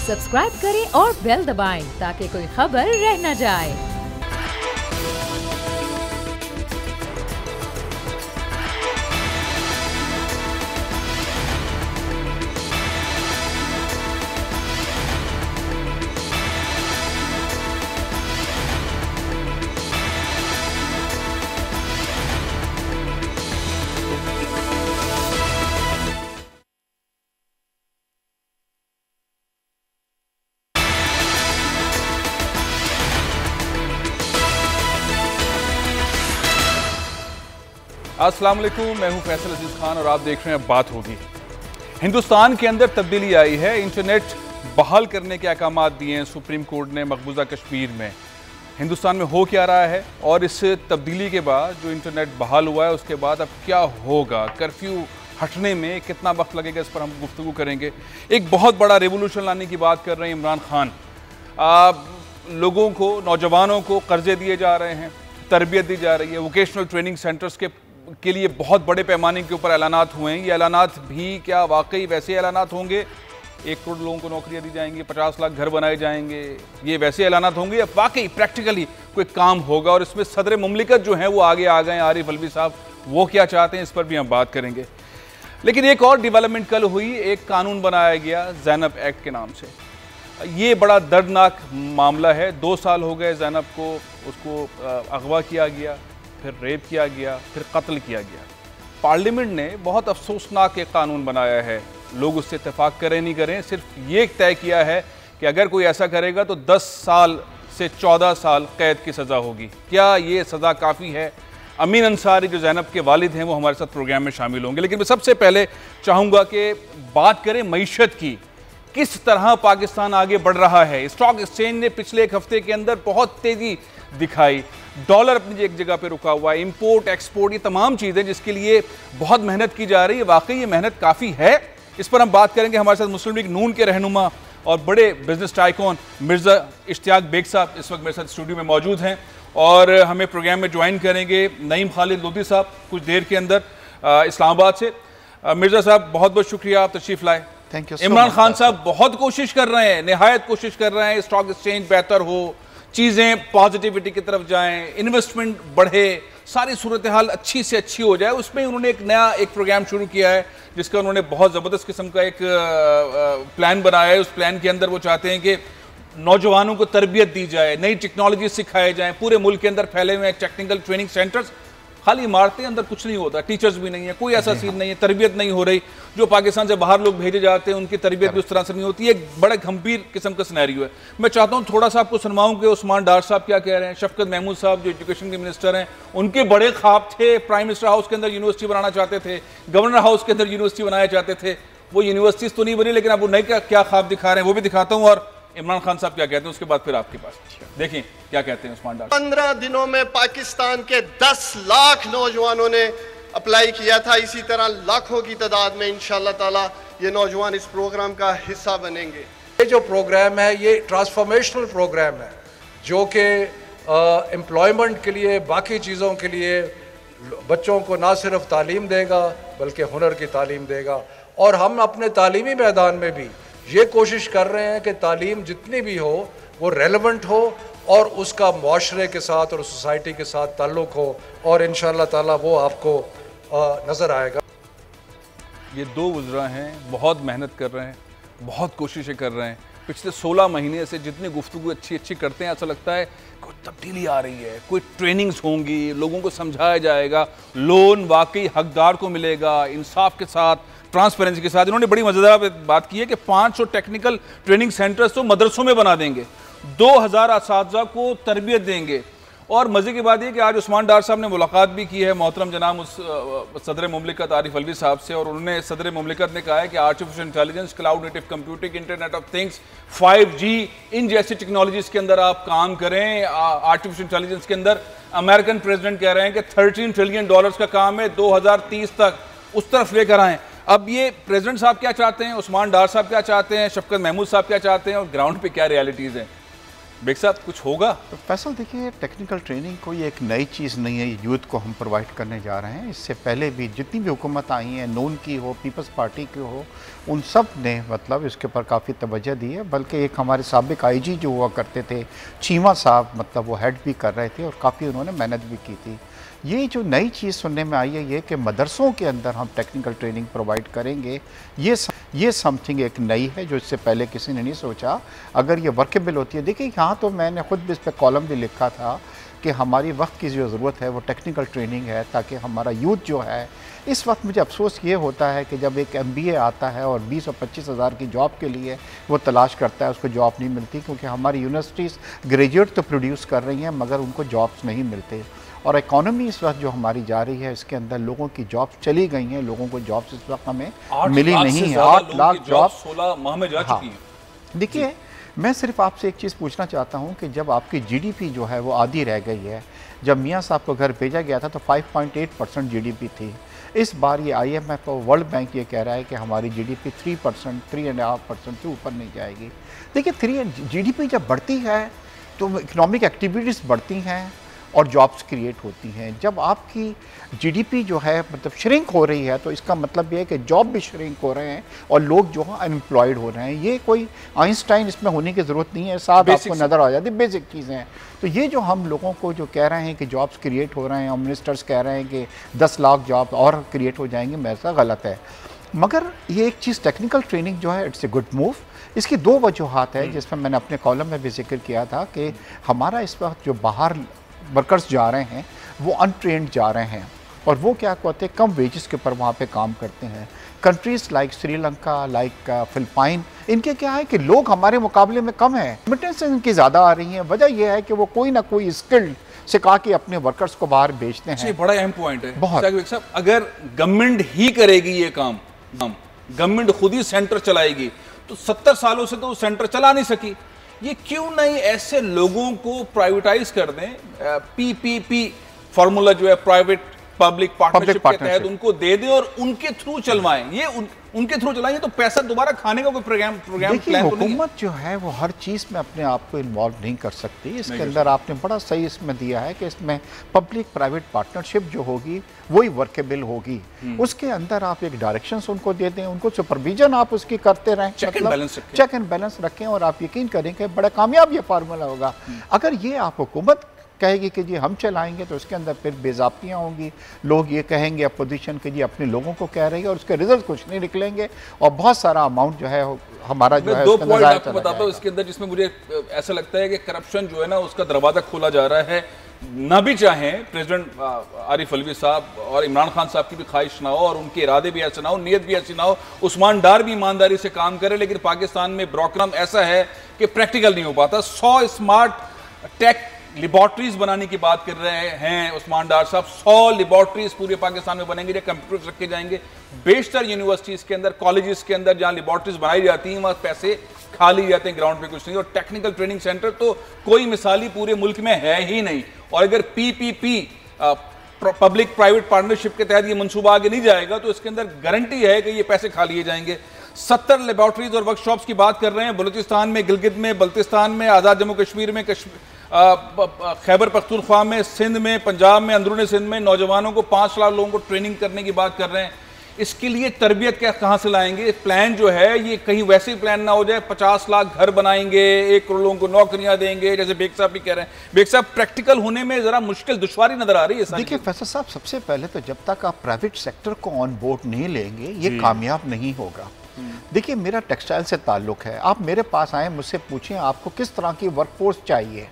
Subscribe करें और bell दबाएं ताकि कोई खबर रह न जाए। अस्सलाम वालेकुम, मैं हूं फैसल अजीज खान और आप देख रहे हैं बात होगी। हिंदुस्तान के अंदर तब्दीली आई है। इंटरनेट बहाल करने के अहकाम दिए हैं सुप्रीम कोर्ट ने मकबूजा कश्मीर में। हिंदुस्तान में हो क्या रहा है और इस तब्दीली के बाद जो इंटरनेट बहाल हुआ है उसके बाद अब क्या होगा, कर्फ्यू हटने में कितना वक्त लगेगा, इस पर हम गुफ्तगू करेंगे। एक बहुत बड़ा रेवोल्यूशन लाने की बात कर रहे हैं इमरान खान। लोगों को, नौजवानों को कर्जे दिए जा रहे हैं, तरबियत दी जा रही है। वोकेशनल ट्रेनिंग सेंटर्स के लिए बहुत बड़े पैमाने के ऊपर ऐलानात हुए हैं। ये ऐलानात भी क्या वाकई वैसे ऐलानात होंगे? 1 करोड़ लोगों को नौकरियां दी जाएंगी, 50 लाख घर बनाए जाएंगे, ये वैसे ऐलानात होंगे या वाकई प्रैक्टिकली कोई काम होगा? और इसमें सदर मुमलिकत जो है वो आगे आ गए, आरिफ अलवी साहब, वो क्या चाहते हैं, इस पर भी हम बात करेंगे। लेकिन एक और डेवलपमेंट कल हुई, एक कानून बनाया गया ज़ैनब एक्ट के नाम से। ये बड़ा दर्दनाक मामला है। 2 साल हो गए ज़ैनब को, उसको अगवा किया गया, फिर रेप किया गया, फिर कत्ल किया गया। पार्लियामेंट ने बहुत अफसोसनाक एक कानून बनाया है। लोग उससे इत्तेफाक करें नहीं करें, सिर्फ ये तय किया है कि अगर कोई ऐसा करेगा तो 10 साल से 14 साल कैद की सज़ा होगी। क्या ये सज़ा काफ़ी है? अमीन अंसारी जो ज़ैनब के वालिद हैं वो हमारे साथ प्रोग्राम में शामिल होंगे। लेकिन मैं सबसे पहले चाहूँगा कि बात करें मईशत की। किस तरह पाकिस्तान आगे बढ़ रहा है? स्टॉक एक्सचेंज ने पिछले एक हफ्ते के अंदर बहुत तेज़ी दिखाई। डॉलर अपनी एक जगह पे रुका हुआ है। इंपोर्ट एक्सपोर्ट, ये तमाम चीज़ें जिसके लिए बहुत मेहनत की जा रही है, वाकई ये मेहनत काफ़ी है? इस पर हम बात करेंगे। हमारे साथ मुस्लिम लीग नून के रहनुमा और बड़े बिजनेस टाइकॉन मिर्ज़ा इश्तियाक बेग साहब इस वक्त मेरे साथ स्टूडियो में मौजूद हैं और हमें प्रोग्राम में ज्वाइन करेंगे नईम खालिद लोधी साहब कुछ देर के अंदर इस्लामाबाद से। मिर्ज़ा साहब, बहुत बहुत शुक्रिया, आप तशरीफ़ लाए। Thank you. इमरान खान साहब बहुत कोशिश कर रहे हैं, नहायत कोशिश कर रहे हैं, स्टॉक एक्सचेंज बेहतर हो, चीज़ें पॉजिटिविटी की तरफ जाएं, इन्वेस्टमेंट बढ़े, सारी सूरत हाल अच्छी से अच्छी हो जाए। उसमें उन्होंने एक नया प्रोग्राम शुरू किया है जिसका उन्होंने बहुत ज़बरदस्त किस्म का एक प्लान बनाया है। उस प्लान के अंदर वो चाहते हैं कि नौजवानों को तरबियत दी जाए, नई टेक्नोलॉजी सिखाए जाएँ। पूरे मुल्क के अंदर फैले हुए टेक्निकल ट्रेनिंग सेंटर्स, खाली इमारतें, अंदर कुछ नहीं होता, टीचर्स भी नहीं है, कोई ऐसा सीन नहीं है, तरबियत नहीं हो रही। जो पाकिस्तान से बाहर लोग भेजे जाते हैं उनकी तरबियत भी उस तरह से नहीं होती है। एक बड़ा गंभीर किस्म का सिनेरियो है। मैं चाहता हूँ थोड़ा सा आपको सुनवाऊँ कि उस्मान डार साहब क्या कह रहे हैं। शफकत महमूद साहब जो एजुकेशन के मिनिस्टर हैं, उनके बड़े ख्वाब थे, प्राइम मिनिस्टर हाउस के अंदर यूनिवर्सिटी बनाना चाहते थे, गवर्नर हाउस के अंदर यूनिवर्सिटी बनाना चाहते थे। वो यूनिवर्सिटीज़ तो नहीं बनी, लेकिन अब वो नए क्या ख्वाब दिखा रहे हैं वो भी दिखाता हूँ, और इमरान खान साहब क्या कहते हैं उसके बाद फिर आपके पास देखिए क्या कहते हैं उस्मान डार। 15 दिनों में पाकिस्तान के 10 लाख नौजवानों ने अप्लाई किया था। इसी तरह लाखों की तादाद में इंशाअल्लाह ताला ये नौजवान इस प्रोग्राम का हिस्सा बनेंगे। ये जो प्रोग्राम है ये ट्रांसफॉर्मेशनल प्रोग्राम है जो कि एम्प्लॉयमेंट के लिए, बाकी चीज़ों के लिए बच्चों को ना सिर्फ तालीम देगा बल्कि हुनर की तालीम देगा। और हम अपने तालीमी मैदान में भी ये कोशिश कर रहे हैं कि तालीम जितनी भी हो वो रेलेवेंट हो और उसका मुआशरे के साथ और सोसाइटी के साथ ताल्लुक़ हो, और इंशाअल्लाह ताला वो आपको नज़र आएगा। ये 2 वज़रा हैं, बहुत मेहनत कर रहे हैं, बहुत कोशिशें कर रहे हैं। पिछले 16 महीने से जितनी गुफ्तगू अच्छी करते हैं, ऐसा लगता है कोई तब्दीली आ रही है, कोई ट्रेनिंग्स होंगी, लोगों को समझाया जाएगा, लोन वाकई हकदार को मिलेगा, इंसाफ के साथ, ट्रांसपेरेंसी के साथ। इन्होंने बड़ी मज़ेदार बात की है कि 500 टेक्निकल ट्रेनिंग सेंटर्स तो मदरसों में बना देंगे, 2000 असातिज़ा को तरबियत देंगे। और मज़े की बात यह कि आज उस्मान डार साहब ने मुलाकात भी की है मोहतरम जनाब उस सदर मुमलिकत आरिफ अलवी साहब से, और उन्होंने सदर मुमलिकत ने कहा है कि artificial intelligence, cloud native computing, internet of things, 5G, इन जैसी टेक्नोलॉजीज़ के अंदर आप काम करें। आर्टिफिशियल इंटेलिजेंस के अंदर अमेरिकन प्रेसिडेंट कह रहे हैं कि $13 ट्रिलियन का काम है, 2030 तक उस तरफ लेकर आएँ। अब ये प्रेसिडेंट साहब क्या चाहते हैं, उस्मान डार साहब क्या चाहते हैं, शफकत महमूद साहब क्या चाहते हैं, और ग्राउंड पे क्या रियलिटीज़ हैं, बेग साहब कुछ होगा? तो फैसल देखिए, टेक्निकल ट्रेनिंग कोई एक नई चीज़ नहीं है, यूथ को हम प्रोवाइड करने जा रहे हैं। इससे पहले भी जितनी भी हुकूमत आई हैं, नून की हो, पीपल्स पार्टी की हो, उन सब ने मतलब इसके ऊपर काफ़ी तवज्जो दी है। बल्कि एक हमारे साबिक आईजी जो हुआ करते थे चीमा साहब, मतलब वो हेड भी कर रहे थे और काफ़ी उन्होंने मेहनत भी की थी। ये जो नई चीज़ सुनने में आई है ये कि मदरसों के अंदर हम टेक्निकल ट्रेनिंग प्रोवाइड करेंगे, ये समथिंग एक नई है जो इससे पहले किसी ने नहीं सोचा। अगर ये वर्केबल होती है, देखिए यहाँ तो मैंने खुद भी इस पर कॉलम भी लिखा था कि हमारी वक्त की जो ज़रूरत है वो टेक्निकल ट्रेनिंग है, ताकि हमारा यूथ जो है, इस वक्त मुझे अफसोस ये होता है कि जब एक MBA आता है और 20 और 25 हज़ार की जॉब के लिए वो तलाश करता है, उसको जॉब नहीं मिलती, क्योंकि हमारी यूनिवर्सिटीज़ ग्रेजुएट तो प्रोड्यूस कर रही हैं मगर उनको जॉब्स नहीं मिलते। और इकॉनमी इस वक्त जो हमारी जा रही है इसके अंदर लोगों की जॉब्स चली गई हैं, लोगों को जॉब्स इस वक्त हमें मिली नहीं है। 8 लाख जॉब 16 माह में जा चुकी है। देखिए, मैं सिर्फ आपसे एक चीज़ पूछना चाहता हूं कि जब आपकी GDP जो है वो आधी रह गई है, जब मियां साहब को घर भेजा गया था तो 5.8% GDP थी। इस बार ये IMF और वर्ल्ड बैंक ये कह रहा है कि हमारी GDP 3%, 3.5% से ऊपर नहीं जाएगी। देखिए, GDP जब बढ़ती है तो इकोनॉमिक एक्टिविटीज़ बढ़ती हैं और जॉब्स क्रिएट होती हैं। जब आपकी GDP जो है मतलब श्रिंक हो रही है तो इसका मतलब ये है कि जॉब भी श्रिंक हो रहे हैं और लोग जो है अनएम्प्लॉयड हो रहे हैं। ये कोई आइंस्टाइन इसमें होने की ज़रूरत नहीं है, साथ आपको नज़र आ जाती बेसिक चीज़ें हैं। तो ये जो हम लोगों को जो कह रहे हैं कि जॉब्स क्रिएट हो रहे हैं और मिनिस्टर्स कह रहे हैं कि 10 लाख जॉब और क्रिएट हो जाएंगे, मैं ऐसा गलत है। मगर ये एक चीज़ टेक्निकल ट्रेनिंग जो है इट्स ए गुड मूव। इसकी 2 वजूहात है जिसमें मैंने अपने कॉलम में भी जिक्र किया था कि हमारा इस वक्त जो बाहर वर्कर्स जा रहे हैं वो अनट्रेंड जा रहे हैं और वो क्या कहते हैं कम वेजेस के ऊपर वहाँ पे काम करते हैं। Countries like Sri Lanka, like Philippine, इनके क्या है कि लोग हमारे मुकाबले में कम हैं, रेमिटेंस इनकी ज़्यादा आ रही हैं। वजह यह है कि वो कोई ना कोई स्किल्ड सिखा के अपने वर्कर्स को बाहर बेचते हैं। बड़ा अहम पॉइंट है बहुत। साहब, अगर गवर्नमेंट ही करेगी ये काम, गवर्नमेंट खुद ही सेंटर चलाएगी, तो 70 सालों से तो सेंटर चला नहीं सकी। ये क्यों नहीं ऐसे लोगों को प्राइवेटाइज कर दें, PPP फार्मूला जो है प्राइवेट पब्लिक पार्टनरशिप के तहत उनको दे दें और उनके थ्रू चलवाएं। ये उनके थ्रू चलाएंगे तो पैसा दोबारा खाने का कोई प्रोग्राम प्लान तो नहीं है। हुकूमत जो है वो हर चीज़ में अपने आप को इन्वॉल्व नहीं कर सकती। इसके अंदर आपने बड़ा सही इसमें दिया है कि इसमें पब्लिक प्राइवेट पार्टनरशिप जो होगी वही वर्केबल होगी। उसके अंदर आप एक डायरेक्शंस उनको दे दें, उनको सुपरविजन आप उसकी करते रहें, चेक एंड बैलेंस रखें और आप यकीन करें कि बड़ा कामयाब ये फार्मूला होगा। अगर ये आप हुकूमत कहेगी कि जी हम चलाएंगे तो इसके अंदर फिर बेज़ाब्तियाँ होंगी, लोग ये कहेंगे अपोजिशन के जी अपने लोगों को कह रही है और उसके रिजल्ट कुछ नहीं निकलेंगे और बहुत सारा अमाउंट जो है हमारा जो है 2 पॉइंट आपको बताता हूँ इसके अंदर, जिसमें मुझे ऐसा लगता है कि करप्शन जो है ना उसका दरवाज़ा खोला जा रहा है। ना भी चाहें प्रेसिडेंट आरिफ अलवी साहब और इमरान खान साहब की भी ख्वाहिश ना हो और उनके इरादे भी ऐसे ना हो, नीयत भी ऐसी ना हो, उस्मान डार भी ईमानदारी से काम करे, लेकिन पाकिस्तान में ब्रोकरम ऐसा है कि प्रैक्टिकल नहीं हो पाता। 100 स्मार्ट टेक लेबॉर्ट्रीज बनाने की बात कर रहे हैं उस्मान डार साहब। 100 लेबॉर्ट्रीज पूरे पाकिस्तान में बनेंगे, जहाँ कंप्यूटर्स रखे जाएंगे। बेशतर यूनिवर्सिटीज के अंदर, कॉलेजेस के अंदर जहां लेबॉर्ट्रीज बनाई जाती हैं वहां पैसे खाली जाते हैं, ग्राउंड पे कुछ नहीं। और टेक्निकल ट्रेनिंग सेंटर तो कोई मिसाली पूरे मुल्क में है ही नहीं। और अगर PPP पब्लिक प्राइवेट पार्टनरशिप के तहत ये मंसूबा आगे नहीं जाएगा तो इसके अंदर गारंटी है कि ये पैसे खा लिए जाएंगे। 70 लेबॉर्ट्रीज और वर्कशॉप्स की बात कर रहे हैं बलूचिस्तान में, गिलगित में, बल्तिस्तान में, आज़ाद जम्मू कश्मीर में, खैबर पख्तूनख्वा में, सिंध में, पंजाब में, अंदरूनी सिंध में नौजवानों को 5 लाख लोगों को ट्रेनिंग करने की बात कर रहे हैं। इसके लिए तरबियत क्या कहाँ से लाएंगे? प्लान जो है ये कहीं वैसे ही प्लान ना हो जाए 50 लाख घर बनाएंगे, 1 करोड़ लोगों को नौकरियां देंगे, जैसे बेग साहब भी कह रहे हैं। बेग साहब, प्रैक्टिकल होने में जरा मुश्किल दुश्वारी नजर आ रही है। देखिए फैसल साहब, सबसे पहले तो जब तक आप प्राइवेट सेक्टर को ऑन बोर्ड नहीं लेंगे ये कामयाब नहीं होगा। देखिए, मेरा टेक्सटाइल से ताल्लुक है, आप मेरे पास आए मुझसे पूछें आपको किस तरह की वर्कफोर्स चाहिए,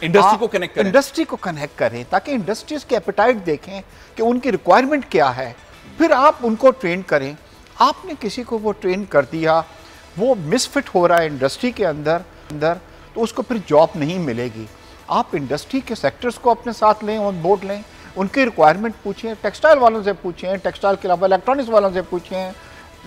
इंडस्ट्री को कनेक्ट करें, इंडस्ट्री को कनेक्ट करें ताकि इंडस्ट्रीज के एपेटाइट देखें कि उनकी रिक्वायरमेंट क्या है, फिर आप उनको ट्रेन करें। आपने किसी को वो ट्रेन कर दिया, वो मिसफिट हो रहा है इंडस्ट्री के अंदर तो उसको फिर जॉब नहीं मिलेगी। आप इंडस्ट्री के सेक्टर्स को अपने साथ लें, ऑन बोर्ड लें, उनकी रिक्वायरमेंट पूछें, टेक्सटाइल वालों से पूछें, टेक्सटाइल के अलावा इलेक्ट्रॉनिक्स वालों से पूछें,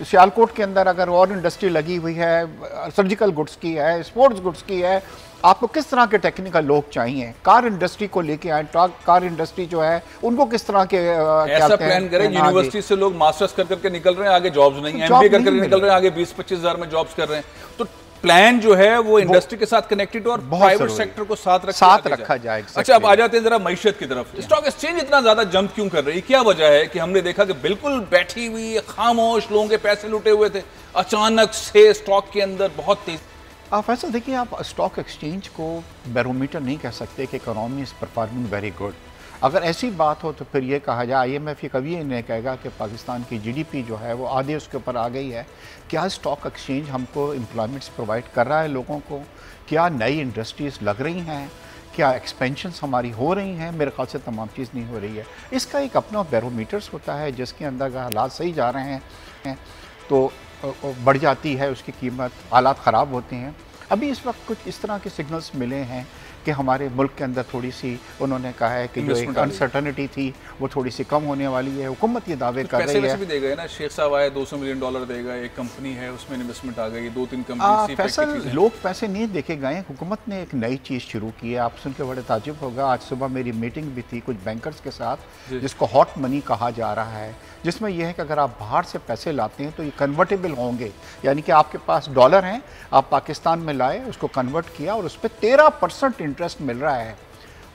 सियालकोट के अंदर अगर और इंडस्ट्री लगी हुई है, सर्जिकल गुड्स की है, स्पोर्ट्स गुड्स की है, आपको किस तरह के टेक्निकल लोग चाहिए। कार इंडस्ट्री को लेके आए, कार इंडस्ट्री जो है उनको किस तरह के ऐसा प्लान करें। यूनिवर्सिटी से लोग मास्टर्स कर करके निकल रहे हैं, आगे जॉब्स नहीं, MBA कर करके निकल रहे हैं, आगे 20-25 हज़ार में जॉब्स कर रहे हैं। तो प्लान जो है वो इंडस्ट्री के साथ कनेक्टेड और प्राइवेट सेक्टर को साथ रखा जाए। अच्छा, अब आ जाते हैं जरा मईशत की तरफ। स्टॉक एक्सचेंज इतना ज्यादा जंप क्यों कर रही है, क्या वजह है कि हमने देखा कि बिल्कुल बैठी हुई खामोश, लोगों के पैसे लुटे हुए थे, अचानक से स्टॉक के अंदर बहुत तेज। आप ऐसा देखिए, आप स्टॉक एक्सचेंज को बैरोमीटर नहीं कह सकते कि economy is performing very good. अगर ऐसी बात हो तो फिर ये कहा जाए, IMF ये कभी नहीं कहेगा कि पाकिस्तान की GDP जो है वो आधे उसके ऊपर आ गई है। क्या स्टॉक एक्सचेंज हमको एम्प्लॉयमेंट्स प्रोवाइड कर रहा है लोगों को? क्या नई इंडस्ट्रीज़ लग रही हैं? क्या एक्सपेंशंस हमारी हो रही हैं? मेरे ख्याल से तमाम चीज़ नहीं हो रही है। इसका एक अपना बैरोमीटर्स होता है, जिसके अंदर अगर हालात सही जा रहे हैं तो बढ़ जाती है उसकी कीमत, हालात ख़राब होते हैं। अभी इस वक्त कुछ इस तरह के सिग्नल्स मिले हैं कि हमारे मुल्क के अंदर थोड़ी सी, उन्होंने कहा है कि जो एक अनसर्टनिटी थी वो थोड़ी सी कम होने वाली है। हुकूमत ये दावे कर रही है। पैसे भी दे गए ना, शेख साहब आए, $200 मिलियन दे गए, एक कंपनी है उसमें इन्वेस्टमेंट आ गई, 2-3 कंपनी। फैसल, लोग पैसे नहीं देखे गए, हुकूमत ने एक नई चीज़ शुरू की है। आप सुन के बड़े ताजुब होगा, आज सुबह मेरी मीटिंग भी थी कुछ बैंकर्स के साथ, जिसको हॉट मनी कहा जा रहा है, जिसमें यह है कि अगर आप बाहर से पैसे लाते हैं तो ये कन्वर्टेबल होंगे, यानी कि आपके पास डॉलर हैं, आप पाकिस्तान में लाए, उसको कन्वर्ट किया और उस पर 13% इंटरेस्ट मिल रहा है,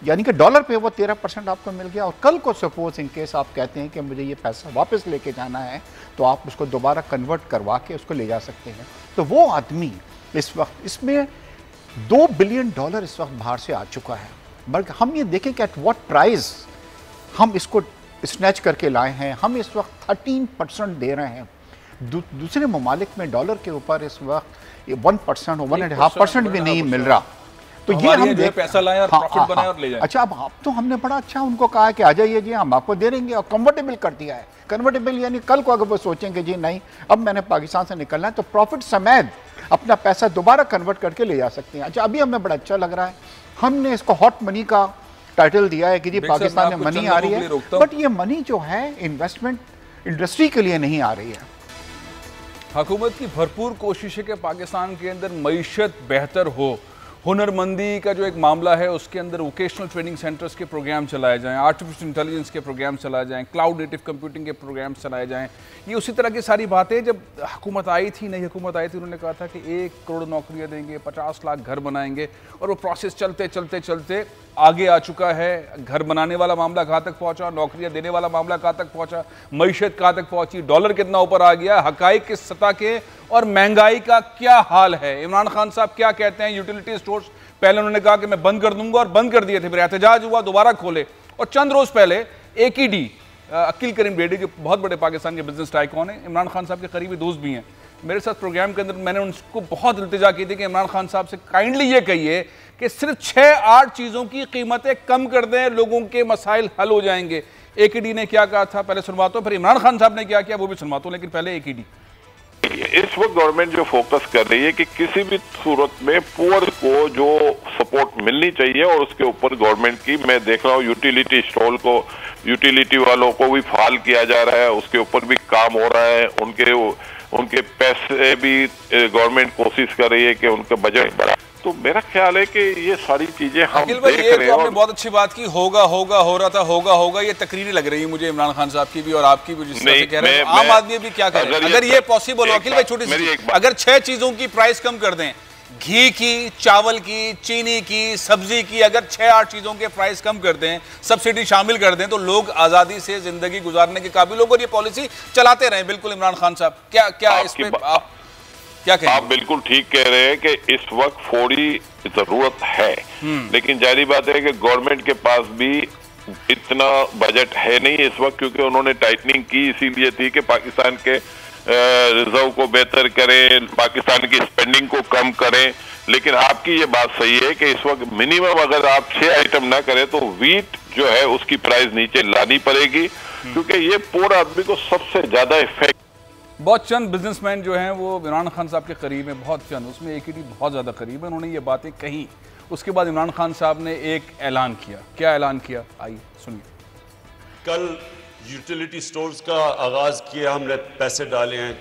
यानी कि डॉलर पे वो 13% आपको मिल गया। और कल को सपोज इन केस आप कहते हैं कि मुझे ये पैसा वापस लेके जाना है, तो आप उसको दोबारा कन्वर्ट करवा के उसको ले जा सकते हैं। तो वो आदमी इस वक्त, इसमें $2 बिलियन इस वक्त बाहर से आ चुका है। बल्कि हम ये देखें कि एट व्हाट प्राइस हम इसको स्नैच करके लाए हैं। हम इस वक्त 13% दे रहे हैं। दूसरे ममालिक में डॉलर के ऊपर इस वक्त 1% और 1.5% भी नहीं मिल रहा। तो ये हम जो पैसा लाए और प्रॉफिट बनाए और ले जाए। अच्छा, अब तो हमने बड़ा अच्छा उनको कहा कि आ जाइए जी, हम आपको दे देंगे, और कन्वर्टेबल कर दिया है। कन्वर्टेबल यानी कल को अगर वो सोचेंगे जी नहीं अब मैंने पाकिस्तान से निकलना है, तो प्रॉफिट समेत अपना पैसा दोबारा कन्वर्ट करके ले जा सकते हैं। अच्छा, अभी हमें बड़ा अच्छा लग रहा है, हमने इसको हॉट मनी का टाइटल दिया है कि जी पाकिस्तान में मनी आ रही है, बट ये मनी जो है इन्वेस्टमेंट इंडस्ट्री के लिए नहीं आ रही है। हुकूमत की भरपूर कोशिश है कि पाकिस्तान के अंदर मईशत बेहतर हो। हुनरमंदी का जो एक मामला है उसके अंदर वोकेशनल ट्रेनिंग सेंटर्स के प्रोग्राम चलाए जाएं, आर्टिफिशियल इंटेलिजेंस के प्रोग्राम चलाए जाएं, क्लाउड नेटिव कंप्यूटिंग के प्रोग्राम चलाए जाएं। ये उसी तरह की सारी बातें जब हुकूमत आई थी, नई हुकूमत आई थी, उन्होंने कहा था कि 1 करोड़ नौकरियां देंगे, 50 लाख घर बनाएंगे, और वो प्रोसेस चलते चलते चलते आगे आ चुका है। घर बनाने वाला मामला कहाँ तक पहुँचा, नौकरियाँ देने वाला मामला कहाँ तक पहुँचा, मईशत कहाँ तक पहुँची, डॉलर कितना ऊपर आ गया, हकाइक किस सतह के, और महंगाई का क्या हाल है। इमरान खान साहब क्या कहते हैं, यूटिलिटी स्टोर्स पहले उन्होंने कहा कि मैं बंद कर दूंगा और बंद कर दिए थे, फिर एहतजाज हुआ, दोबारा खोले। और चंद रोज पहले AKD अकील करीम बेडी जो बहुत बड़े पाकिस्तान के बिजनेस टाइकॉन है, इमरान खान साहब के करीबी दोस्त भी हैं, मेरे साथ प्रोग्राम के अंदर मैंने उनको बहुत इल्तिजा की थी कि इमरान खान साहब से काइंडली ये कहिए कि सिर्फ 6-8 चीज़ों की कीमतें कम कर दें, लोगों के मसाइल हल हो जाएंगे। AKD ने क्या कहा था पहले सुनवाता हूं, फिर इमरान खान साहब ने क्या किया वो भी सुनवाता हूं, लेकिन पहले AKD। इस वक्त गवर्नमेंट जो फोकस कर रही है कि किसी भी सूरत में पुअर को जो सपोर्ट मिलनी चाहिए, और उसके ऊपर गवर्नमेंट की, मैं देख रहा हूँ यूटिलिटी स्टॉल को, यूटिलिटी वालों को भी फाल किया जा रहा है, उसके ऊपर भी काम हो रहा है। उनके पैसे भी गवर्नमेंट कोशिश कर रही है कि उनका बजट बढ़ा। तो मेरा ख्याल है कि ये सारी चीजें हम देख रहे हैं। आपने बहुत अच्छी बात की, होगा होगा हो रहा था, होगा ये तकरीरी लग रही है मुझे इमरान खान साहब की भी और आपकी भी, जिस तरह से कह रहे हैं आम आदमी भी क्या कह रहे हैं। अगर ये पॉसिबल हो अखिल भाई, छोटी सी, अगर 6 चीजों की प्राइस कम कर दें, घी की, चावल की, चीनी की, सब्जी की, अगर 6-8 चीजों के प्राइस कम कर दें, सब्सिडी शामिल कर दें, तो लोग आजादी से जिंदगी गुजारने के काबिल होंगे और ये पॉलिसी चलाते रहें। बिल्कुल इमरान खान साहब, क्या इस पे आप क्या कहें? आप बिल्कुल ठीक कह रहे हैं कि इस वक्त फौरी जरूरत है, लेकिन जाहिर बात है कि गवर्नमेंट के पास भी इतना बजट है नहीं इस वक्त, क्योंकि उन्होंने टाइटनिंग की इसीलिए थी कि पाकिस्तान के रिजर्व को बेहतर करें, पाकिस्तान की स्पेंडिंग को कम करें। लेकिन आपकी ये बात सही है कि इस वक्त मिनिमम अगर आप 6 आइटम ना करें तो वीट जो है उसकी प्राइस नीचे लानी पड़ेगी, क्योंकि ये पूरा आदमी को सबसे ज्यादा इफेक्ट। बहुत चंद बिजनेसमैन जो हैं वो इमरान खान साहब के करीब हैं, बहुत चंद, उसमें AKD बहुत ज़्यादा करीब है, उन्होंने ये बातें कही। उसके बाद इमरान खान साहब ने एक ऐलान किया। क्या ऐलान किया, आइए सुनिए। कल यूटिलिटी स्टोर्स का आगाज़ किया, हमने पैसे डाले हैं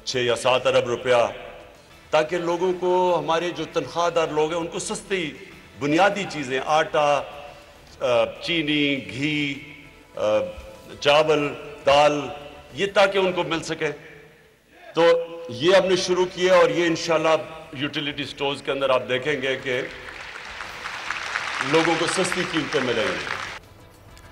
6 या 7 अरब रुपया, ताकि लोगों को, हमारे जो तनख्वाहदार लोग हैं उनको सस्ती बुनियादी चीज़ें, आटा, चीनी, घी, चावल, दाल, ये ताकि उनको मिल सके। तो ये हमने शुरू किया और ये इंशाल्लाह यूटिलिटी स्टोर्स के अंदर आप देखेंगे कि लोगों को सस्ती कीमतें मिलेंगी।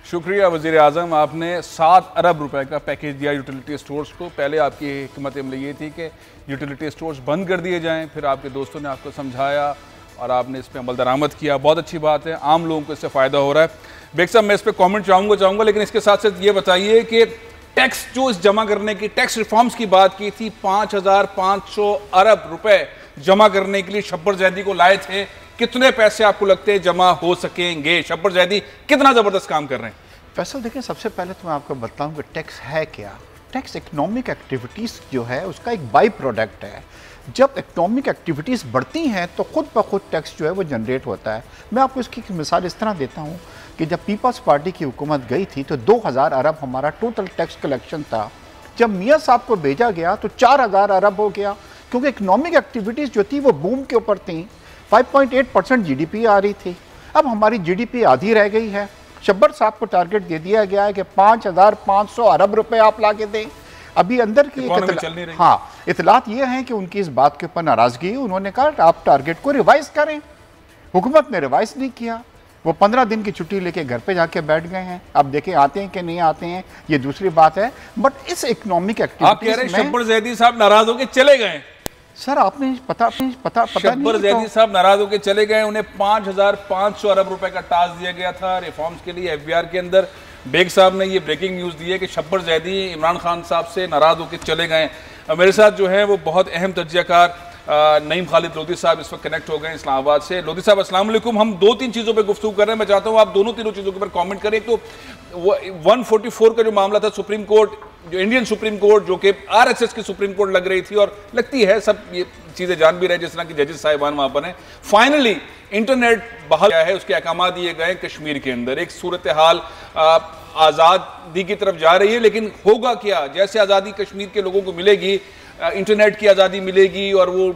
शुक्रिया वज़ीर आज़म, आपने 7 अरब रुपए का पैकेज दिया यूटिलिटी स्टोर्स को। पहले आपकी हिकमत अमली ये थी कि यूटिलिटी स्टोर्स बंद कर दिए जाएं, फिर आपके दोस्तों ने आपको समझाया और आपने इस पर अमल दरामद किया। बहुत अच्छी बात है, आम लोगों को इससे फ़ायदा हो रहा है। बेग साहब, मैं इस पर कॉमेंट चाहूँगा, लेकिन इसके साथ साथ ये बताइए कि टैक्स जो इस जमा करने की, टैक्स रिफॉर्म्स की बात की थी, 5500 अरब रुपए जमा करने के लिए शब्बर जैदी को लाए थे। कितने पैसे आपको लगते हैं जमा हो सकेंगे? शब्बर जैदी कितना जबरदस्त काम कर रहे हैं? फैसल देखिए, सबसे पहले तो मैं आपको बताऊं कि टैक्स है क्या। टैक्स इकोनॉमिक एक्टिविटीज़ जो है उसका एक बाई प्रोडक्ट है। जब इकोनॉमिक एक्टिविटीज़ बढ़ती हैं तो खुद ब खुद टैक्स जो है वो जनरेट होता है। मैं आपको इसकी मिसाल इस तरह देता हूँ कि जब पीपल्स पार्टी की हुकूमत गई थी तो 2000 अरब हमारा टोटल टैक्स कलेक्शन था। जब मियाँ साहब को भेजा गया तो 4000 अरब हो गया, क्योंकि इकोनॉमिक एक्टिविटीज़ जो थी वो बूम के ऊपर थी। 5.8% GDP आ रही थी। अब हमारी GDP आधी रह गई है। शब्बर साहब को टारगेट दे दिया गया है कि 5500 अरब रुपए आप ला के दें। अभी अंदर की इतलात ये हैं कि उनकी इस बात के ऊपर नाराजगी है। उन्होंने कहा आप टारगेट को रिवाइज करें। हुकूमत ने रिवाइज नहीं किया, वो 15 दिन की छुट्टी लेके घर पे जाके बैठ गए हैं। अब देखें आते हैं कि नहीं आते हैं, ये दूसरी बात है। बट इस इकोनॉमिक एक्टिविटीज आप कह रहे हैं शब्बर जैदी साहब नाराज होकर चले गए? सर आपने पता शब्बर जैदी साहब नाराज होकर चले गए। उन्हें 5500 अरब रुपए का टास्क दिया गया था रिफॉर्म्स के लिए FBR के अंदर। बेग साहब ने ये ब्रेकिंग न्यूज़ दी है कि शब्बर जैदी इमरान खान साहब से नाराज होकर चले गए। मेरे साथ जो है वो बहुत अहम तज्जियाकार नईम खालिद लोधी साहब इस वक्त कनेक्ट हो गए इस्लामाबाद से। लोधी साहब अस्सलाम वालेकुम। हम 2-3 चीज़ों पे गुफ्तगू कर रहे हैं, मैं चाहता हूँ आप दोनों तीनों चीज़ों के ऊपर कमेंट करें। तो 144 का जो मामला था, सुप्रीम कोर्ट, जो इंडियन सुप्रीम कोर्ट जो कि RSS की सुप्रीम कोर्ट लग रही थी और लगती है सब ये चीज़ें जान भी रहे जिस तरह की जजेस साहिबान वहाँ पर हैं। फाइनली इंटरनेट बहाल है, उसके अहकाम दिए गए कश्मीर के अंदर। एक सूरत हाल आज़ादी की तरफ जा रही है, लेकिन होगा क्या? जैसे आज़ादी कश्मीर के लोगों को मिलेगी, इंटरनेट की आज़ादी मिलेगी और वो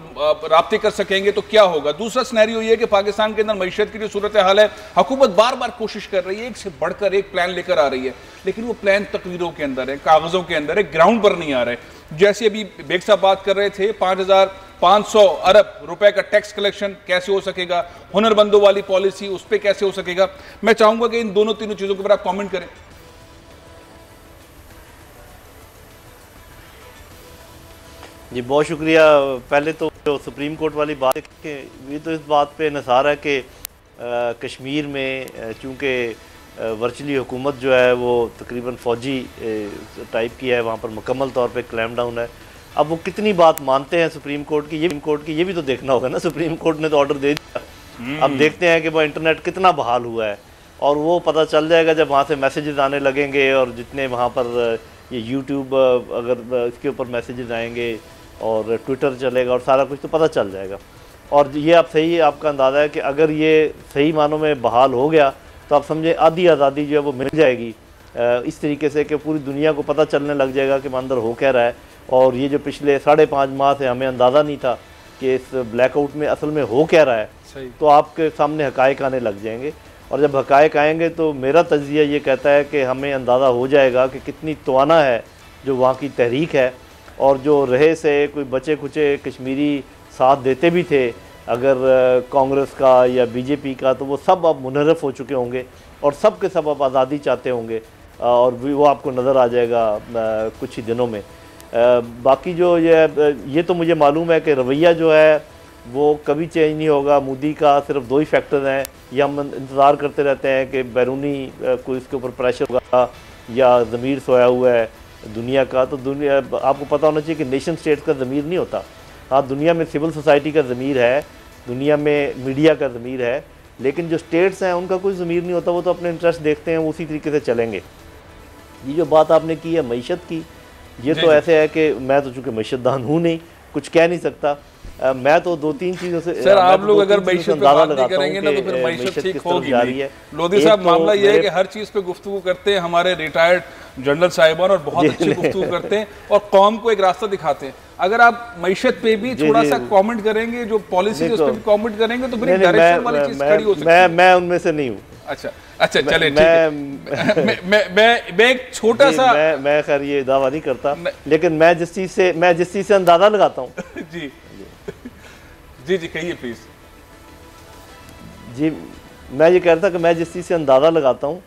राब्ते कर सकेंगे तो क्या होगा? दूसरा सिनेरियो ये है कि पाकिस्तान के अंदर मईशत की जो सूरत हाल है, हुकूमत बार बार कोशिश कर रही है, एक से बढ़कर एक प्लान लेकर आ रही है, लेकिन वो प्लान तकरीरों के अंदर है, कागज़ों के अंदर है, ग्राउंड पर नहीं आ रहे। जैसे अभी बेग साहब बात कर रहे थे, 5500 अरब रुपए का टैक्स कलेक्शन कैसे हो सकेगा? हुनरमंदों वाली पॉलिसी, उस पर कैसे हो सकेगा? मैं चाहूँगा कि इन दोनों तीनों चीज़ों के ऊपर आप कॉमेंट करें। जी बहुत शुक्रिया। पहले तो जो सुप्रीम कोर्ट वाली बात है कि ये तो इस बात पे निसार है कि कश्मीर में चूँकि वर्चुअली हुकूमत जो है वो तकरीबन फ़ौजी टाइप की है, वहाँ पर मुकम्मल तौर पे क्लैम डाउन है। अब वो कितनी बात मानते हैं सुप्रीम कोर्ट की, ये भी तो देखना होगा ना। सुप्रीम कोर्ट ने तो ऑर्डर दे दिया, अब देखते हैं कि वो इंटरनेट कितना बहाल हुआ है, और वो पता चल जाएगा जब वहाँ से मैसेजेस आने लगेंगे और जितने वहाँ पर ये यूट्यूब अगर इसके ऊपर मैसेजेस आएंगे और ट्विटर चलेगा और सारा कुछ तो पता चल जाएगा। और ये आप सही, आपका अंदाज़ा है कि अगर ये सही मानों में बहाल हो गया तो आप समझे आधी आज़ादी जो है वो मिल जाएगी इस तरीके से कि पूरी दुनिया को पता चलने लग जाएगा कि अंदर हो क्या रहा है। और ये जो पिछले 5.5 माह से हमें अंदाज़ा नहीं था कि इस ब्लैकआउट में असल में हो क्या रहा है, तो आपके सामने हकायक आने लग जाएंगे। और जब हकायक आएंगे तो मेरा तज्जिया ये कहता है कि हमें अंदाज़ा हो जाएगा कि कितनी तवाना है जो वहाँ की तहरीक है, और जो रहे से कोई बचे कुचे कश्मीरी साथ देते भी थे अगर कांग्रेस का या बीजेपी का, तो वो सब अब मुनहरफ हो चुके होंगे और सब के सब अब आज़ादी चाहते होंगे, और वो आपको नज़र आ जाएगा कुछ ही दिनों में। बाकी जो ये तो मुझे मालूम है कि रवैया जो है वो कभी चेंज नहीं होगा। मोदी का सिर्फ 2 ही फैक्टर हैं, ये हम इंतज़ार करते रहते हैं कि बैरूनी कोई इसके ऊपर प्रेशर होगा या ज़मीर सोया हुआ है दुनिया का। तो दुनिया, आपको पता होना चाहिए कि नेशन स्टेट्स का ज़मीर नहीं होता। हाँ, दुनिया में सिविल सोसाइटी का ज़मीर है, दुनिया में मीडिया का ज़मीर है, लेकिन जो स्टेट्स हैं उनका कोई ज़मीर नहीं होता। वो तो अपने इंटरेस्ट देखते हैं, वो उसी तरीके से चलेंगे। ये जो बात आपने की है मईशत की, ये तो ऐसे है कि मैं तो चूँकि मईशतदान हूँ नहीं, कुछ कह नहीं सकता। मैं तो 2-3 चीज़ों से सर आप लोग अगर मईशत पे बात नहीं करेंगे ना तो फिर मईशत ठीक होगी नहीं। लोधी साहब मामला ये है कि हर चीज़ पे गुफ्तगू करते हैं हमारे रिटायर्ड जनरल साहिबान और बहुत अच्छी गुफ्तगू करते हैं और कौम को एक रास्ता दिखाते हैं। अगर आप मईशत पे भी थोड़ा सा कमेंट करेंगे, जो पॉलिसी उस पर भी कमेंट करेंगे तो फिर डायरेक्शन वाली चीज़ खड़ी हो सकती है। मैं उनमें से नहीं हूँ, अच्छा अच्छा, चले ठीक है। मैं एक छोटा सा मैं खैर ये दावा नहीं करता, लेकिन मैं जिस चीज़ से अंदाज़ा लगाता हूँ जी जी जी कहिए प्लीज़। जी मैं ये कह रहा था कि मैं जिस चीज़ से अंदाज़ा लगाता हूँ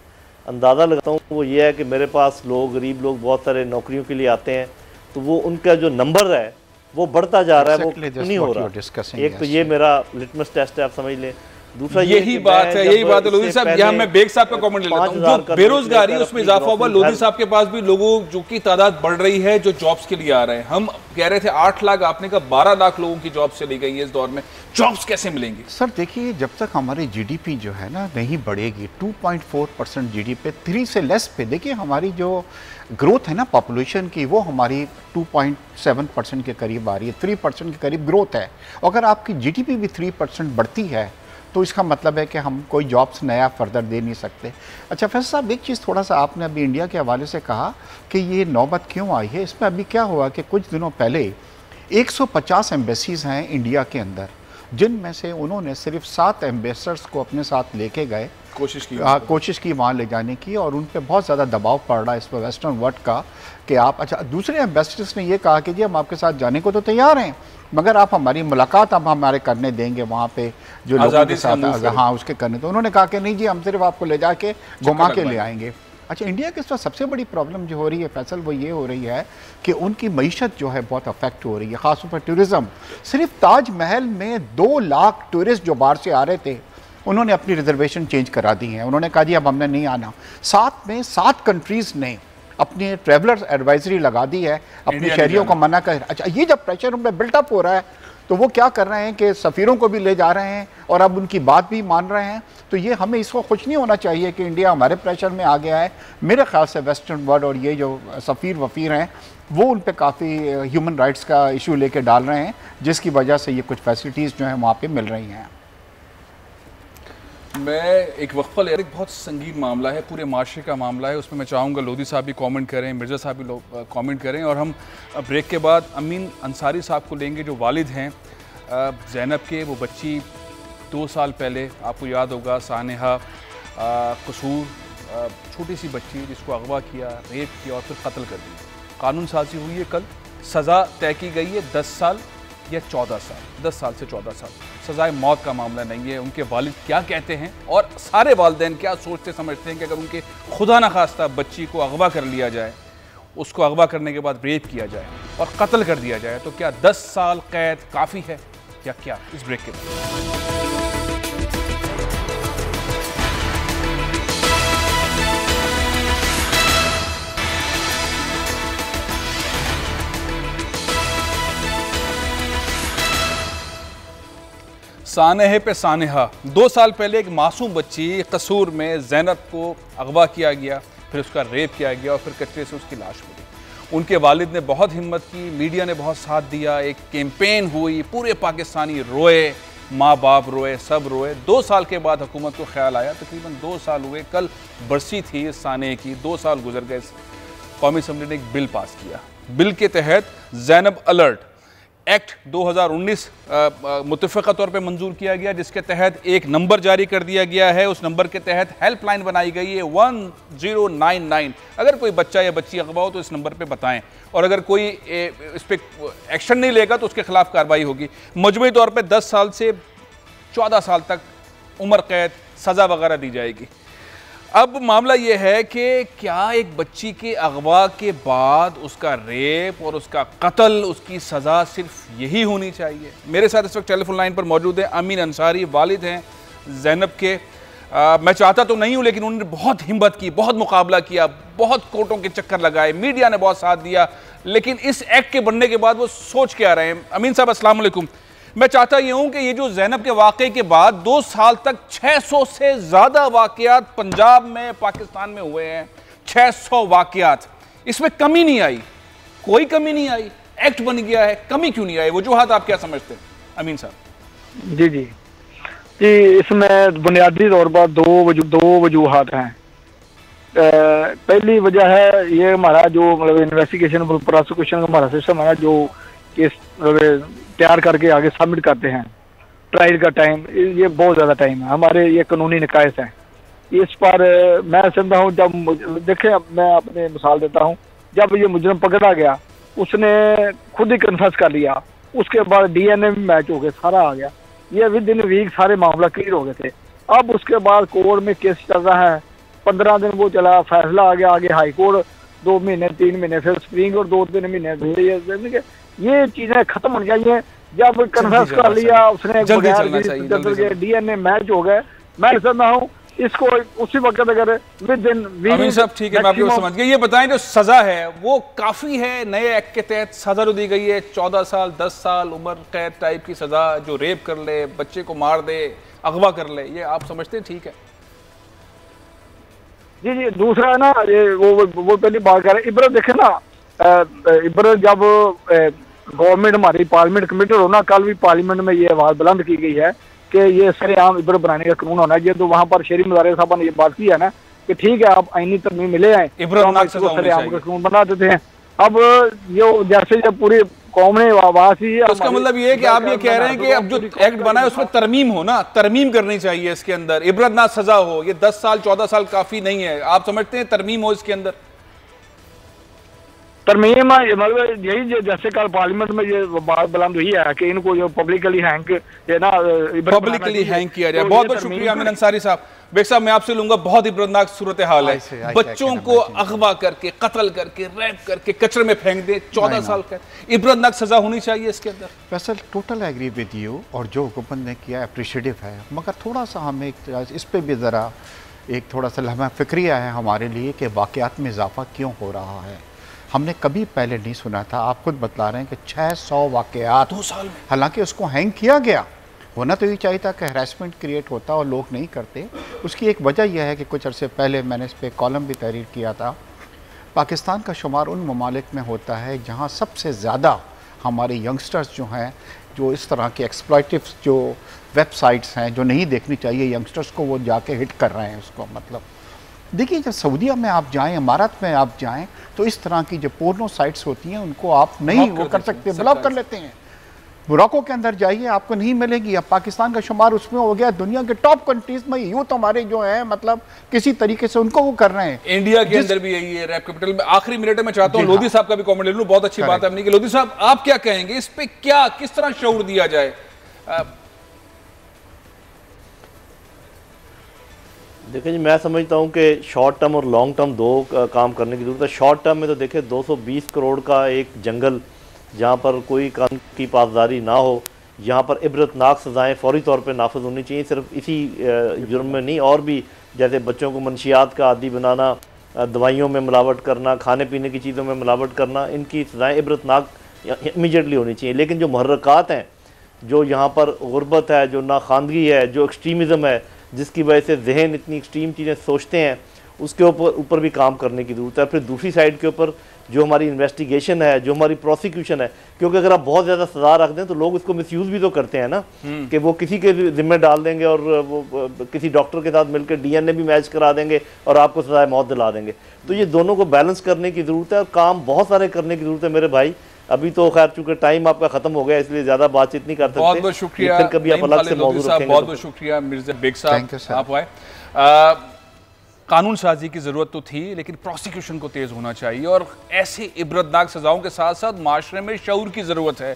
वो ये है कि मेरे पास लोग, गरीब लोग बहुत सारे नौकरियों के लिए आते हैं, तो वो उनका जो नंबर है वो बढ़ता जा रहा है, वो नहीं हो रहा। एक तो ये मेरा लिटमस टेस्ट है, आप समझ लें। दूसरा यही बात है लोधी साहब। यहाँ मैं बेग साहब का कमेंट ले लेता हूँ। जो बेरोजगारी उसमें इजाफा हुआ, लोधी साहब के पास भी लोगों जो की तादाद बढ़ रही है जो जॉब्स के लिए आ रहे हैं। हम कह रहे थे 8 लाख, आपने कहा 12 लाख लोगों की जॉब चली गई है इस दौर में। जॉब्स कैसे मिलेंगी? सर देखिए, जब तक हमारी जीडीपी जो है ना नहीं बढ़ेगी 2.4% जीडीपी 3 से लेस पे, देखिए हमारी जो ग्रोथ है ना पॉपुलेशन की, वो हमारी 2.7% के करीब आ रही है, 3% के करीब ग्रोथ है। अगर आपकी जीडीपी भी 3% बढ़ती है तो इसका मतलब है कि हम कोई जॉब्स नया फर्दर दे नहीं सकते। अच्छा फैसल साहब, एक चीज़ थोड़ा सा आपने अभी इंडिया के हवाले से कहा कि ये नौबत क्यों आई है, इसमें अभी क्या हुआ कि कुछ दिनों पहले 150 एम्बेसीज़ हैं इंडिया के अंदर, जिनमें से उन्होंने सिर्फ 7 एम्बेसडर्स को अपने साथ लेके गए, कोशिश की वहाँ ले जाने की, और उन पर बहुत ज़्यादा दबाव पड़ रहा है इस पर वेस्टर्न वर्ल्ड का कि आप, अच्छा दूसरे एम्बेसडर्स ने ये कहा कि जी हम आपके साथ जाने को तो तैयार हैं, मगर आप हमारी मुलाकात अब हमारे करने देंगे वहाँ पे जो लोगों के साथ, हाँ उसके करने। तो उन्होंने कहा कि नहीं जी हम सिर्फ आपको ले जाके घुमा के ले आएंगे। अच्छा, इंडिया की इस वक्त सबसे बड़ी प्रॉब्लम जो हो रही है फैसल, वो ये हो रही है कि उनकी मईशत जो है बहुत अफेक्ट हो रही है, ख़ासतौर पर टूरिज़्म। सिर्फ ताजमहल में 2 लाख टूरिस्ट जो बाहर से आ रहे थे, उन्होंने अपनी रिजर्वेशन चेंज करा दी है। उन्होंने कहा जी अब हमने नहीं आना। साथ में 7 कंट्रीज़ ने अपनी ट्रैवलर्स एडवाइजरी लगा दी है, अपने शहरियों को मना कर। अच्छा, ये जब प्रेशर उन पर बिल्टअप हो रहा है तो वो क्या कर रहे हैं कि सफ़ीरों को भी ले जा रहे हैं और अब उनकी बात भी मान रहे हैं। तो ये हमें इसको खुश नहीं होना चाहिए कि इंडिया हमारे प्रेशर में आ गया है। मेरे ख्याल से वेस्टर्न वर्ल्ड और ये जो सफ़ीर वफ़ीर हैं वो उन पर काफ़ी ह्यूमन राइट्स का इशू लेके डाल रहे हैं, जिसकी वजह से ये कुछ फैसिलिटीज़ जो हैं वहाँ पर मिल रही हैं। मैं एक वक्फा ले, एक बहुत संगीन मामला है, पूरे माशरे का मामला है, उसमें मैं चाहूँगा लोधी साहब भी कमेंट करें, मिर्ज़ा साहब भी कमेंट करें, और हम ब्रेक के बाद अमीन अंसारी साहब को लेंगे जो वालिद हैं ज़ैनब के। वो बच्ची 2 साल पहले, आपको याद होगा, सानेहा कसूर, छोटी सी बच्ची जिसको अगवा किया, रेप किया और फिर कत्ल कर दिया। कानून साजी हुई है कल, सज़ा तय की गई है 10 साल या 14 साल, 10 साल से 14 साल। सज़ाए मौत का मामला नहीं है। उनके वालिद क्या कहते हैं और सारे वालिदैन क्या सोचते समझते हैं कि अगर उनके खुदा न खास्ता बच्ची को अगवा कर लिया जाए, उसको अगवा करने के बाद रेप किया जाए और कत्ल कर दिया जाए, तो क्या 10 साल कैद काफ़ी है या क्या? इस ब्रेक के बाद सानेहा पे सानेहा। 2 साल पहले एक मासूम बच्ची कसूर में ज़ैनब को अगवा किया गया, फिर उसका रेप किया गया और फिर कचरे से उसकी लाश मिली। उनके वालिद ने बहुत हिम्मत की, मीडिया ने बहुत साथ दिया, एक कैंपेन हुई, पूरे पाकिस्तानी रोए, माँ बाप रोए, सब रोए। 2 साल के बाद हुकूमत को ख्याल आया, तकरीबन 2 साल हुए, कल बरसी थी सानेहा की, 2 साल गुजर गए। कौमी असम्बली ने एक बिल पास किया। बिल के तहत ज़ैनब अलर्ट एक्ट 2019 मुतफ़क़ा तौर पे मंजूर किया गया, जिसके तहत एक नंबर जारी कर दिया गया है। उस नंबर के तहत हेल्पलाइन बनाई गई है 1099। अगर कोई बच्चा या बच्ची अगवा हो तो इस नंबर पे बताएं, और अगर कोई इस पर एक्शन नहीं लेगा तो उसके खिलाफ कार्रवाई होगी। मजमूई तौर पे 10 साल से 14 साल तक उम्र कैद, सज़ा वगैरह दी जाएगी। अब मामला ये है कि क्या एक बच्ची के अगवा के बाद उसका रेप और उसका कत्ल, उसकी सज़ा सिर्फ यही होनी चाहिए? मेरे साथ इस वक्त टेलीफोन लाइन पर मौजूद है अमीन अंसारी, वालिद हैं ज़ैनब के। मैं चाहता तो नहीं हूँ, लेकिन उन्होंने बहुत हिम्मत की, बहुत मुकाबला किया, बहुत कोर्टों के चक्कर लगाए, मीडिया ने बहुत साथ दिया, लेकिन इस एक्ट के बनने के बाद वो सोच के आ रहे हैं। अमीन साहब अस्सलाम वालेकुम। मैं चाहता ये हूं कि ये जो ज़ैनब के वाक़े के बाद 2 साल तक 600 से ज़्यादा वाक़यात पंजाब में, पाकिस्तान में हुए हैं, 600 वाक़यात, इसमें कमी नहीं आई, कोई कमी नहीं आई, एक्ट बन गया है, कमी क्यों नहीं आई? वजूहात आप क्या समझते हैं अमीन साहब? जी जी जी, इसमें बुनियादी तौर पर दो वजूहात हैं। पहली वजह है ये हमारा जो मतलब इन्वेस्टिगेशन प्रोसिक्यूशन का हमारा सिस्टम है, जो केस तैयार करके आगे सबमिट करते हैं, ट्रायल का टाइम, ये बहुत ज़्यादा टाइम है। हमारे ये कानूनी निकाय हैं, इस पर मैं समझता हूँ, जब देखें मैं अपने मिसाल देता हूँ, जब ये मुजरिम पकड़ा गया उसने खुद ही कन्फेस कर लिया, उसके बाद DNA भी मैच हो गए, सारा आ गया, ये विद इन वीक सारे मामला क्लियर हो गए थे। अब उसके बाद कोर्ट में केस चल रहा है, 15 दिन वो चला, फैसला आ गया, आगे हाई कोर्ट 2 महीने 3 महीने, फिर सुप्रीम कोर्ट 2-3 महीने, ये चीजें खत्म होनी चाहिए। जब कन्फेस कर लिया उसने, DNA मैच हो गए, मैं समझता हूँ इसको उसी वक्त अगर विद इन अमीन साहब ठीक है, मैं आपकी समझ गया। ये बताएं जो सजा है वो काफी है, नए एक्ट के तहत सजा जो दी गई है 14 साल 10 साल उम्र कैद टाइप की सजा, जो रेप कर ले, बच्चे को मार दे, अगवा कर ले, ये आप समझते हैं ठीक है? जी जी। दूसरा है ना, ये वो पहली बात कर रहे हैं, इब्रत देखे ना, इब्रत जब गवर्नमेंट हमारी पार्लियामेंट कमिटेड हो ना, कल भी पार्लियामेंट में ये आवाज बुलंद की गई है कि ये सरेआम इब्रत बनाने का कानून होना चाहिए। तो वहाँ पर शेरी मुजारे साहब ने ये बात की है ना कि ठीक है आप आईनी तरमीम मिले हैं, सरेआम का कानून बना देते हैं। अब ये जैसे जब पूरी कौम ने आवाज दी है, उसका मतलब ये है कि आप ये कह रहे हैं कि अब जो एक्ट बना है उसमें तरमीम हो ना, तरमीम करनी चाहिए इसके अंदर, इबरतनाक सजा हो। ये 10 साल 14 साल काफी नहीं है, आप समझते हैं तरमीम हो इसके अंदर? तरमीम मतलब यही जैसे कल पार्लियामेंट में ये बात बुलंद हुई है कि इनको जो पब्लिकली हैंग ये ना पब्लिकली हैंग किया जाए। बहुत बहुत शुक्रिया अमीन अंसारी साहब। बेग साहब मैं आपसे लूंगा, बहुत इब्रतनाक सूरत हाल है, बच्चों को अगवा करके, कत्ल करके, रैप करके कचरे में फेंक दे, 14 साल का, इब्रतनाक सजा होनी चाहिए इसके अंदर। वैसे टोटल एग्री विद यू, और जो हुकूमत ने किया अप्रिशिएटिव है, मगर थोड़ा सा हमें इस पर भी ज़रा एक थोड़ा सा लम्हा फिक्रिया है हमारे लिए कि वाक़यात में इजाफा क्यों हो रहा है। हमने कभी पहले नहीं सुना था, आप खुद बतला रहे हैं कि 600 वाक़यात 2 साल में, हालांकि उसको हैंग किया गया। होना तो ये चाहिए था कि हरासमेंट क्रिएट होता और लोग नहीं करते। उसकी एक वजह यह है कि कुछ अरसे पहले मैंने इस पर कॉलम भी तहरीर किया था, पाकिस्तान का शुमार उन ममालिक में होता है जहाँ सबसे ज़्यादा हमारे यंगस्टर्स जो हैं, जो इस तरह के एक्सप्लॉइटिव जो वेबसाइट्स हैं जो नहीं देखनी चाहिए यंगस्टर्स को, वो जाके हिट कर रहे हैं उसको। मतलब देखिए, जब सऊदीया में आप जाएं, इमारात में आप जाएं, तो इस तरह की जो पोर्नो साइट्स होती हैं उनको आप नहीं वो कर सकते, ब्लॉक कर लेते हैं। मोरक्को के अंदर जाइए आपको नहीं मिलेगी। अब पाकिस्तान का शुमार उसमें हो गया, दुनिया के टॉप कंट्रीज में यूथ हमारे जो है मतलब किसी तरीके से उनको वो कर रहे हैं। इंडिया के अंदर भी यही है, रैप कैपिटल में। आखिरी मिनट में चाहता हूँ लोधी साहब का भी कमेंट ले लूं, बहुत अच्छी बात है हमने की। लोधी साहब आप क्या कहेंगे इस पे, क्या किस तरह शऊर दिया जाए? देखिए जी, मैं समझता हूँ कि शॉर्ट टर्म और लॉन्ग टर्म दो काम करने की ज़रूरत है। शॉर्ट टर्म में तो देखिए 220 करोड़ का एक जंगल जहाँ पर कोई कानून की पासदारी ना हो, यहाँ पर इबरतनाक सज़ाएँ फौरी तौर पे नाफिज होनी चाहिए। सिर्फ इसी जुर्म में नहीं, और भी जैसे बच्चों को मनशियात का आदी बनाना, दवाइयों में मिलावट करना, खाने पीने की चीज़ों में मिलावट करना, इनकी सज़ाएँ इबरतनाक इमीडिएटली होनी चाहिए। लेकिन जो मुहर्रकात हैं, जो यहाँ पर गुर्बत है, जो नाखानदगी है, जो एक्सट्रीमिज़म है, जिसकी वजह से जहन इतनी एक्सट्रीम चीज़ें सोचते हैं, उसके ऊपर भी काम करने की ज़रूरत है। फिर दूसरी साइड के ऊपर जो हमारी इन्वेस्टिगेशन है, जो हमारी प्रोसिक्यूशन है, क्योंकि अगर आप बहुत ज़्यादा सज़ा रख दें तो लोग इसको मिसयूज़ भी तो करते हैं ना, कि वो किसी के ज़िम्मे डाल देंगे और वो किसी डॉक्टर के साथ मिलकर DNA भी मैच करा देंगे और आपको सज़ाए मौत दिला देंगे। तो ये दोनों को बैलेंस करने की ज़रूरत है और काम बहुत सारे करने की ज़रूरत है मेरे भाई। अभी तो खैर चूंकि टाइम आपका खत्म हो गया, इसलिए ज्यादा बातचीत नहीं कर सकते। बहुत बहुत शुक्रिया, फिर कभी आप अलग से मौजूद रखेंगे। बहुत बहुत शुक्रिया मिर्जा बेग साहब, आप आए। कानून साजी की जरूरत तो थी, लेकिन प्रोसिक्यूशन को तेज होना चाहिए और ऐसे इबरतनाक सजाओं के साथ साथ माशरे में शऊर की जरूरत है।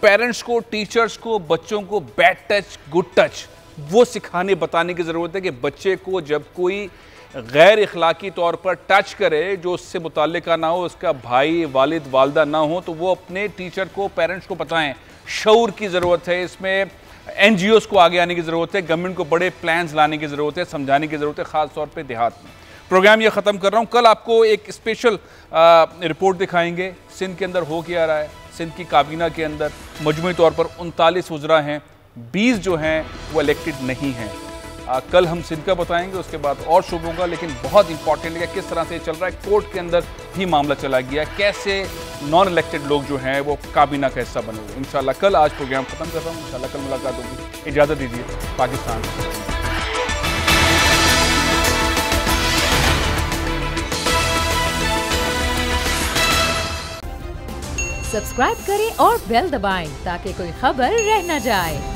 पेरेंट्स को, टीचर्स को, बच्चों को बैड टच गुड टच वो सिखाने बताने की जरूरत है कि बच्चे को जब कोई गैर इखलाकी तौर पर टच करे, जो उससे मुताल्लिका ना हो, उसका भाई वालिद वालदा ना हो, तो वो अपने टीचर को, पेरेंट्स को बताएं। शऊर की ज़रूरत है, इसमें NGOs को आगे आने की ज़रूरत है, गवर्नमेंट को बड़े प्लान्स लाने की ज़रूरत है, समझाने की ज़रूरत है, ख़ास तौर पे देहात में। प्रोग्राम ये ख़त्म कर रहा हूँ। कल आपको एक स्पेशल रिपोर्ट दिखाएंगे सिंध के अंदर हो क्या रहा है। सिंध की काबीना के अंदर मजमूई तौर पर 39 वज़रा हैं, 20 जो हैं वो इलेक्टेड नहीं हैं। कल हम सिंध का बताएंगे, उसके बाद और सूबों का, लेकिन बहुत इंपॉर्टेंट है किस तरह से चल रहा है। कोर्ट के अंदर भी मामला चला गया, कैसे नॉन इलेक्टेड लोग जो हैं वो काबीना का हिस्सा बने हुए। इंशाल्लाह कल, आज प्रोग्राम खत्म कर रहा हूँ, इंशाल्लाह कल मुलाकात होगी। इजाज़त दीजिए, पाकिस्तान। सब्सक्राइब करें और बेल दबाएं ताकि कोई खबर रह न जाए।